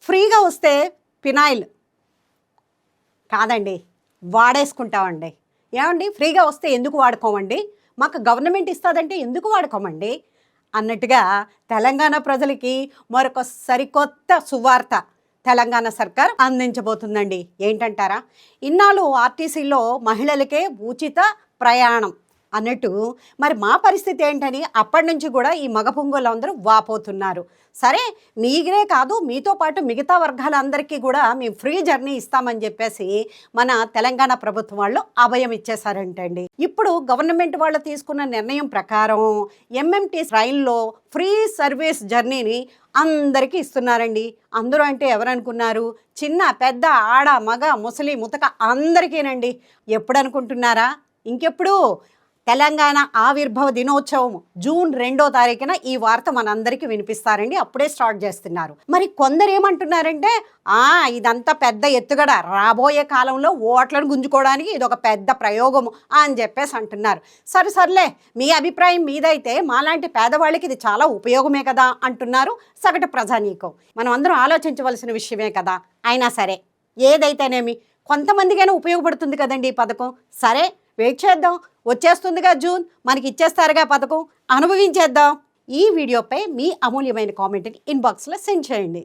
ఫ్రీగా వస్తే ఫినాయిల్ కాదండి, వాడేసుకుంటామండి. ఏమండి, ఫ్రీగా వస్తే ఎందుకు వాడుకోమండి, మాకు గవర్నమెంట్ ఇస్తుందంటే ఎందుకు వాడుకోమండి అన్నట్టుగా తెలంగాణ ప్రజలకి మరొక సరికొత్త సువార్త తెలంగాణ సర్కార్ అందించబోతుందండి. ఏంటంటారా? ఇన్నాళ్ళు ఆర్టీసీలో మహిళలకే ఉచిత ప్రయాణం అన్నట్టు మరి మా పరిస్థితి ఏంటని అప్పటి నుంచి కూడా ఈ మగ పొంగోళ్ళందరూ వాపోతున్నారు. సరే, మీరే కాదు, మీతో పాటు మిగతా వర్గాలందరికీ కూడా మేము ఫ్రీ జర్నీ ఇస్తామని చెప్పేసి మన తెలంగాణ ప్రభుత్వం వాళ్ళు అభయం ఇచ్చేశారంటండి. ఇప్పుడు గవర్నమెంట్ వాళ్ళు తీసుకున్న నిర్ణయం ప్రకారం ఎంఎంటీ రైల్లో ఫ్రీ సర్వీస్ జర్నీని అందరికీ ఇస్తున్నారండి. అందరూ అంటే ఎవరనుకున్నారు? చిన్న పెద్ద ఆడ మగ ముసలి ముతక అందరికీనండి. ఎప్పుడు అనుకుంటున్నారా? ఇంకెప్పుడు? తెలంగాణ ఆవిర్భావ దినోత్సవం జూన్ 2వ తారీఖున ఈ వార్త మనందరికీ వినిపిస్తారండి. అప్పుడే స్టార్ట్ చేస్తున్నారు. మరి కొందరు ఏమంటున్నారంటే ఇదంతా పెద్ద ఎత్తుగడ, రాబోయే కాలంలో ఓట్లను గుంజుకోవడానికి ఇది ఒక పెద్ద ప్రయోగము అని చెప్పేసి అంటున్నారు. సర్లే, మీ అభిప్రాయం మీదైతే మాలాంటి పేదవాళ్ళకి ఇది చాలా ఉపయోగమే కదా అంటున్నారు సగటు ప్రజానీకం. మనం అందరం ఆలోచించవలసిన విషయమే కదా. అయినా సరే, ఏదైతేనేమి కొంతమందికైనా ఉపయోగపడుతుంది కదండి ఈ పథకం. సరే, వెయిట్ చేద్దాం. వచ్చేస్తుందిగా జూన్, మనకి ఇచ్చేస్తారుగా పథకం, అనుభవించేద్దాం. ఈ వీడియోపై మీ అమూల్యమైన కామెంట్ని ఇన్బాక్స్లో సెండ్ చేయండి.